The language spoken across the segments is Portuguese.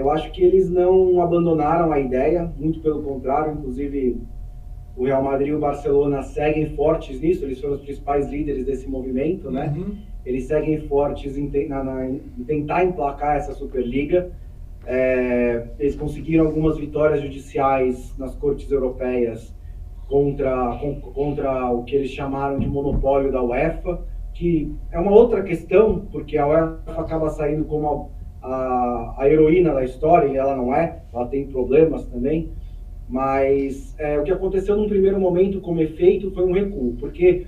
Eu acho que eles não abandonaram a ideia, muito pelo contrário, inclusive o Real Madrid e o Barcelona seguem fortes nisso, eles foram os principais líderes desse movimento, né? Uhum. Eles seguem fortes em tentar emplacar essa Superliga. Eles conseguiram algumas vitórias judiciais nas cortes europeias contra o que eles chamaram de monopólio da UEFA, que é uma outra questão, porque a UEFA acaba saindo como a heroína da história, e ela não é, ela tem problemas também, mas o que aconteceu num primeiro momento como efeito foi um recuo, porque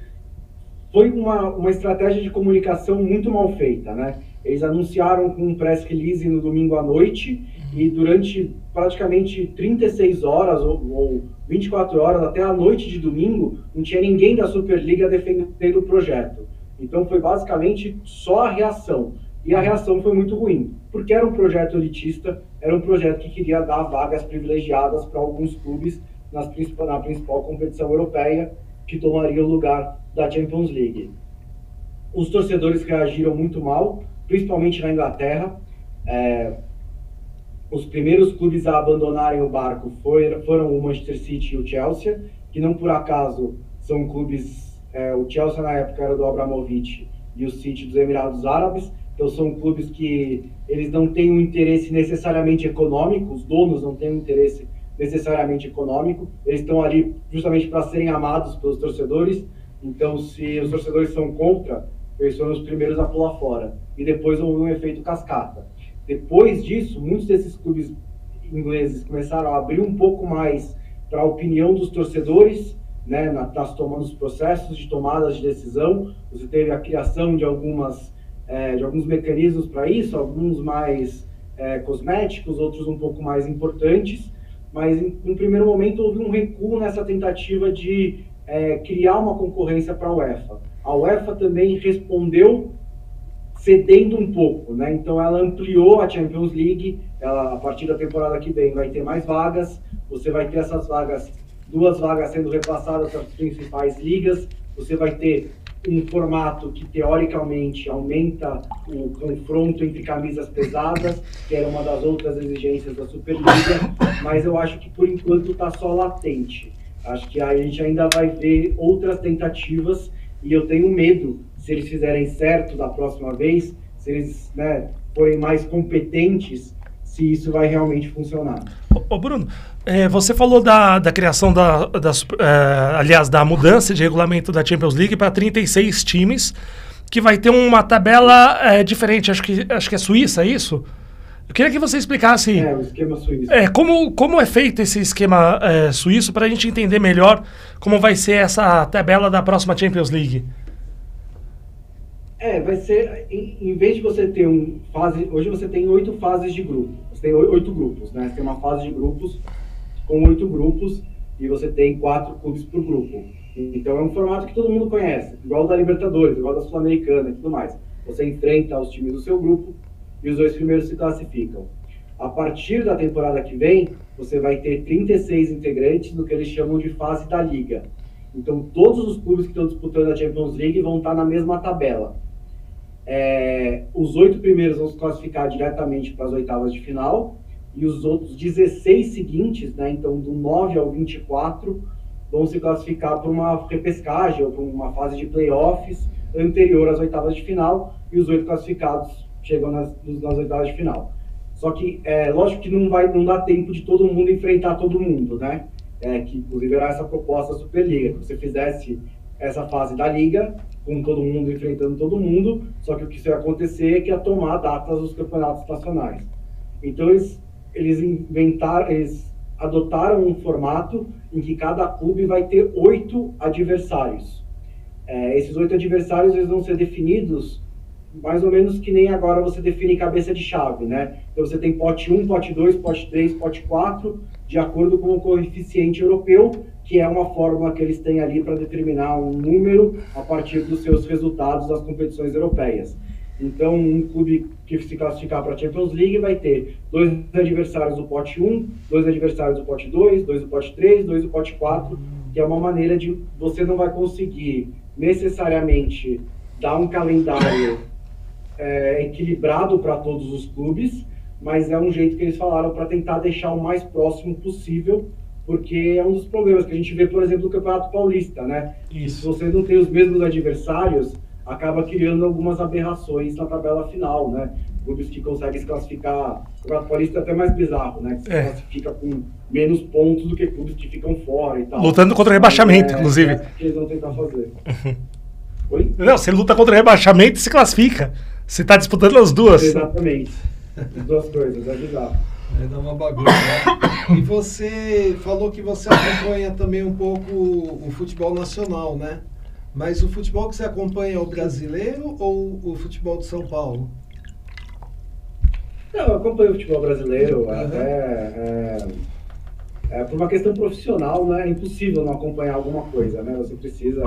foi uma estratégia de comunicação muito mal feita, né? Eles anunciaram com um press release no domingo à noite e durante praticamente 36 horas ou 24 horas até a noite de domingo não tinha ninguém da Superliga defendendo o projeto. Então foi basicamente só a reação. E a reação foi muito ruim, porque era um projeto elitista, era um projeto que queria dar vagas privilegiadas para alguns clubes na principal competição europeia, que tomaria o lugar da Champions League. Os torcedores reagiram muito mal, principalmente na Inglaterra. Os primeiros clubes a abandonarem o barco foram o Manchester City e o Chelsea, que não por acaso são clubes... o Chelsea na época era do Abramovich e o City dos Emirados Árabes, então são clubes que eles não têm um interesse necessariamente econômico, os donos não têm um interesse necessariamente econômico, eles estão ali justamente para serem amados pelos torcedores. Então, se os torcedores são contra, eles foram os primeiros a pular fora. E depois houve um efeito cascata. Depois disso, muitos desses clubes ingleses começaram a abrir um pouco mais para a opinião dos torcedores, né, nos processos de tomadas de decisão. Você teve a criação de alguns mecanismos para isso, alguns mais cosméticos, outros um pouco mais importantes. Mas, em primeiro momento, houve um recuo nessa tentativa de criar uma concorrência para a UEFA. A UEFA também respondeu cedendo um pouco, né? Então, ela ampliou a Champions League, a partir da temporada que vem vai ter mais vagas, você vai ter essas vagas, 2 vagas sendo repassadas para as principais ligas, você vai ter um formato que, teoricamente, aumenta o confronto entre camisas pesadas, que era uma das outras exigências da Superliga, mas eu acho que, por enquanto, está só latente. Acho que a gente ainda vai ver outras tentativas e eu tenho medo, se eles fizerem certo da próxima vez, se eles forem mais competentes, se isso vai realmente funcionar. Ô Bruno, você falou da criação aliás, da mudança de regulamento da Champions League para 36 times, que vai ter uma tabela diferente, acho que é Suíça, é isso? Eu queria que você explicasse o esquema suíço. Como é feito esse esquema suíço, para a gente entender melhor como vai ser essa tabela da próxima Champions League. Vai ser, em vez de você ter hoje você tem 8 fases de grupo, você tem 8 grupos, né? Você tem uma fase de grupos com 8 grupos e você tem 4 clubes por grupo. Então é um formato que todo mundo conhece, igual da Libertadores, igual da Sul-Americana e tudo mais. Você enfrenta os times do seu grupo e os 2 primeiros se classificam. A partir da temporada que vem, você vai ter 36 integrantes no que eles chamam de fase da Liga. Então todos os clubes que estão disputando a Champions League vão estar na mesma tabela. Os 8 primeiros vão se classificar diretamente para as oitavas de final e os outros 16 seguintes, né, então do 9 ao 24, vão se classificar para uma repescagem ou para uma fase de playoffs anterior às oitavas de final e os 8 classificados chegam nas oitavas de final. Só que, lógico que não dá tempo de todo mundo enfrentar todo mundo, né? Que inclusive era essa proposta da Superliga, que você fizesse essa fase da Liga, com todo mundo enfrentando todo mundo, só que o que isso ia acontecer é que ia tomar datas dos campeonatos nacionais. Então eles adotaram um formato em que cada clube vai ter 8 adversários. Esses 8 adversários eles vão ser definidos mais ou menos que nem agora você define cabeça de chave, né? Então você tem pote 1, pote 2, pote 3, pote 4, de acordo com o coeficiente europeu, que é uma fórmula que eles têm ali para determinar um número a partir dos seus resultados das competições europeias. Então, um clube que se classificar para a Champions League vai ter 2 adversários do pote 1, 2 adversários do pote 2, 2 do pote 3, 2 do pote 4, que é uma maneira de você não vai conseguir necessariamente dar um calendário equilibrado para todos os clubes, mas é um jeito que eles falaram para tentar deixar o mais próximo possível, porque é um dos problemas que a gente vê, por exemplo, no Campeonato Paulista, né? Isso. Se você não tem os mesmos adversários, acaba criando algumas aberrações na tabela final, né? Clubes que conseguem se classificar, o Campeonato Paulista é até mais bizarro, né? Que se classifica com menos pontos do que clubes que ficam fora e tal. Lutando contra o rebaixamento, inclusive. É que eles vão tentar fazer. Oi? Não, você luta contra o rebaixamento e se classifica. Você está disputando as duas. Exatamente. As duas coisas, é bizarro. Vai dar uma bagunça, né? E você falou que você acompanha também um pouco o futebol nacional, né? Mas o futebol que você acompanha é o brasileiro ou o futebol de São Paulo? Não, eu acompanho o futebol brasileiro, por uma questão profissional, né? É impossível não acompanhar alguma coisa, né? Você precisa...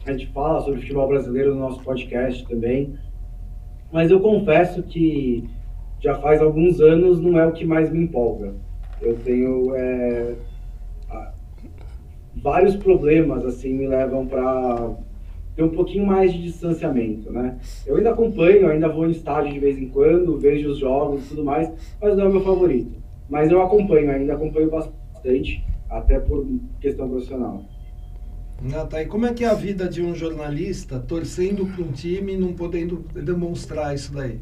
a gente fala sobre futebol brasileiro no nosso podcast também, mas eu confesso que já faz alguns anos não é o que mais me empolga. Eu tenho vários problemas, assim, me levam para ter um pouquinho mais de distanciamento, né? Eu ainda acompanho, ainda vou em estádio de vez em quando, vejo os jogos e tudo mais, mas não é o meu favorito. Mas eu ainda acompanho bastante, até por questão profissional. Tá. E como é que é a vida de um jornalista torcendo para um time e não podendo demonstrar isso daí?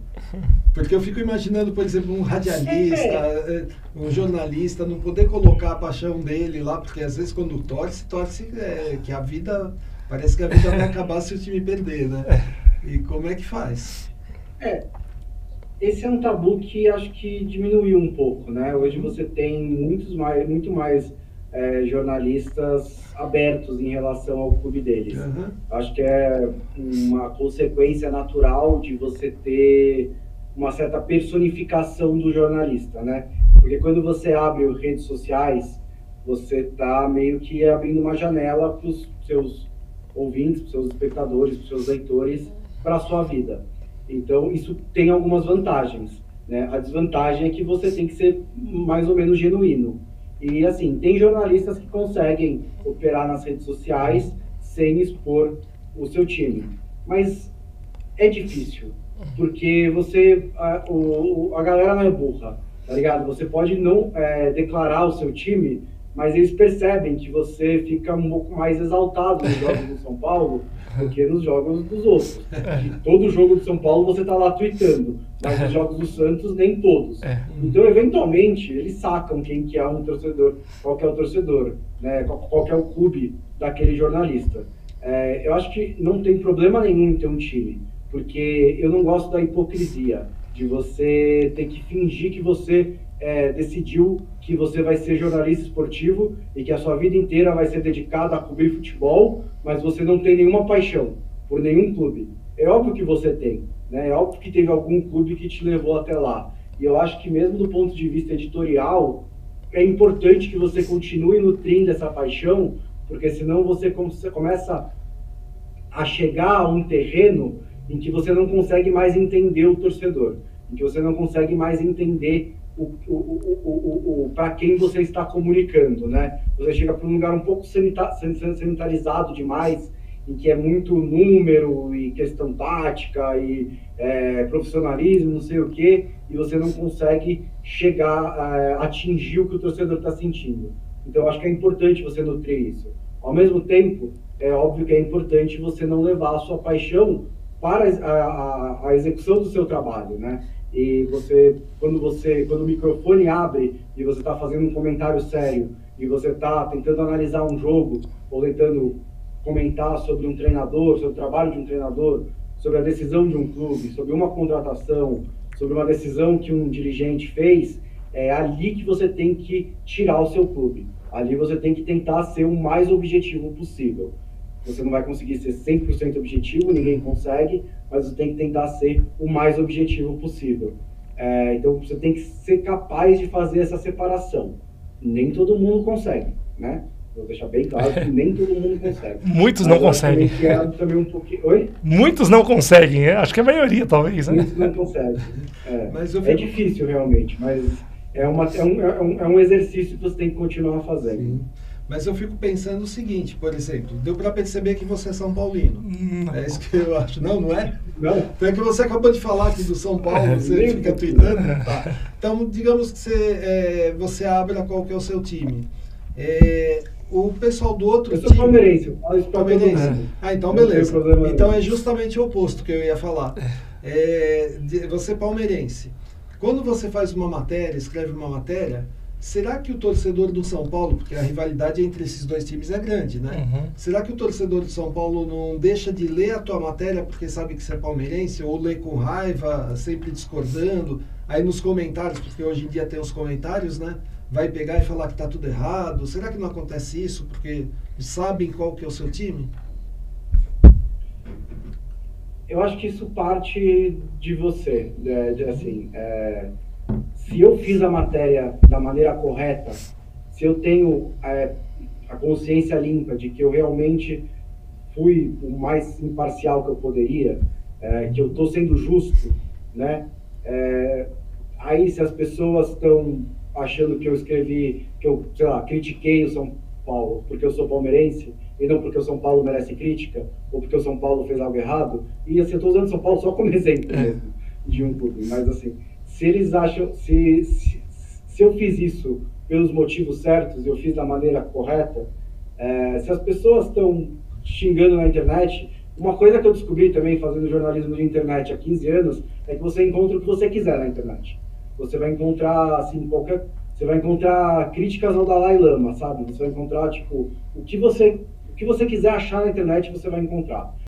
Porque eu fico imaginando, por exemplo, um radialista, um jornalista, não poder colocar a paixão dele lá, porque às vezes quando torce que a vida... Parece que a vida vai acabar se o time perder, né? E como é que faz? Esse é um tabu que acho que diminuiu um pouco, né? Hoje você tem muito mais jornalistas abertos em relação ao clube deles. Uhum. Acho que é uma consequência natural de você ter uma certa personificação do jornalista, né? Porque quando você abre redes sociais, você está meio que abrindo uma janela para os seus ouvintes, para os seus espectadores, para os seus leitores, para a sua vida. Então, isso tem algumas vantagens, né? A desvantagem é que você tem que ser mais ou menos genuíno. E, assim, tem jornalistas que conseguem operar nas redes sociais sem expor o seu time. Mas é difícil, porque a galera não é burra, tá ligado? Você pode não declarar o seu time, mas eles percebem que você fica um pouco mais exaltado nos jogos do São Paulo do que nos jogos dos outros. E todo jogo do São Paulo você tá lá tweetando, mas nos jogos do Santos nem todos. Então, eventualmente, eles sacam quem que é um torcedor, qual que é o torcedor, né? Qual que é o clube daquele jornalista. Eu acho que não tem problema nenhum em ter um time, porque eu não gosto da hipocrisia, de você ter que fingir que você decidiu que você vai ser jornalista esportivo e que a sua vida inteira vai ser dedicada a cobrir futebol, mas você não tem nenhuma paixão por nenhum clube. É óbvio que você tem, né? É óbvio que teve algum clube que te levou até lá. E eu acho que mesmo do ponto de vista editorial, é importante que você continue nutrindo essa paixão, porque senão você começa a chegar a um terreno em que você não consegue mais entender o torcedor, em que você não consegue mais entender para quem você está comunicando, né? Você chega para um lugar um pouco sanitarizado demais, em que é muito número e questão tática e profissionalismo, não sei o quê, e você não consegue chegar a atingir o que o torcedor está sentindo. Então, eu acho que é importante você nutrir isso. Ao mesmo tempo, é óbvio que é importante você não levar a sua paixão para a execução do seu trabalho, né? E quando o microfone abre e você está fazendo um comentário sério e você está tentando analisar um jogo ou tentando comentar sobre um treinador, sobre o trabalho de um treinador, sobre a decisão de um clube, sobre uma contratação, sobre uma decisão que um dirigente fez, é ali que você tem que tirar o seu clube. Ali você tem que tentar ser o mais objetivo possível. Você não vai conseguir ser 100% objetivo, ninguém consegue, mas você tem que tentar ser o mais objetivo possível. Então você tem que ser capaz de fazer essa separação. Nem todo mundo consegue, né? Vou deixar bem claro que nem todo mundo consegue. Muitos não conseguem. Também um pouquinho... Oi? Muitos não conseguem, acho que a maioria talvez, né? Muitos não conseguem. É difícil realmente, mas é um exercício que você tem que continuar fazendo. Sim. Mas eu fico pensando o seguinte, por exemplo, deu para perceber que você é São Paulino. Não. É isso que eu acho. Não, não é? Não. Então é que você acabou de falar aqui do São Paulo, você fica tweetando. Tá. Então, digamos que você abra qual que é o seu time. O pessoal do outro Eu time... sou palmeirense, eu falo isso pra todo Palmeirense? mundo. Ah, então Não tem beleza. problema Então nenhum. é justamente o oposto que eu ia falar. Você é palmeirense. Quando você faz uma matéria, escreve uma matéria, será que o torcedor do São Paulo, porque a rivalidade entre esses dois times é grande, né? Uhum. Será que o torcedor do São Paulo não deixa de ler a tua matéria porque sabe que você é palmeirense, ou lê com raiva, sempre discordando, aí nos comentários, porque hoje em dia tem os comentários, né? Vai pegar e falar que tá tudo errado. Será que não acontece isso porque sabem qual que é o seu time? Eu acho que isso parte de você, se eu fiz a matéria da maneira correta, se eu tenho a consciência limpa de que eu realmente fui o mais imparcial que eu poderia, que eu estou sendo justo, né? Aí se as pessoas estão achando que eu escrevi, que eu, sei lá, critiquei o São Paulo porque eu sou palmeirense, e não porque o São Paulo merece crítica, ou porque o São Paulo fez algo errado, e assim, eu estou usando o São Paulo só como exemplo mesmo, de um clube, mas assim, se eles acham, se eu fiz isso pelos motivos certos, eu fiz da maneira correta, se as pessoas estão xingando na internet, uma coisa que eu descobri também fazendo jornalismo de internet há 15 anos, é que você encontra o que você quiser na internet. Você vai encontrar, assim, você vai encontrar críticas ao Dalai Lama, sabe? Você vai encontrar, tipo, o que você quiser achar na internet, você vai encontrar.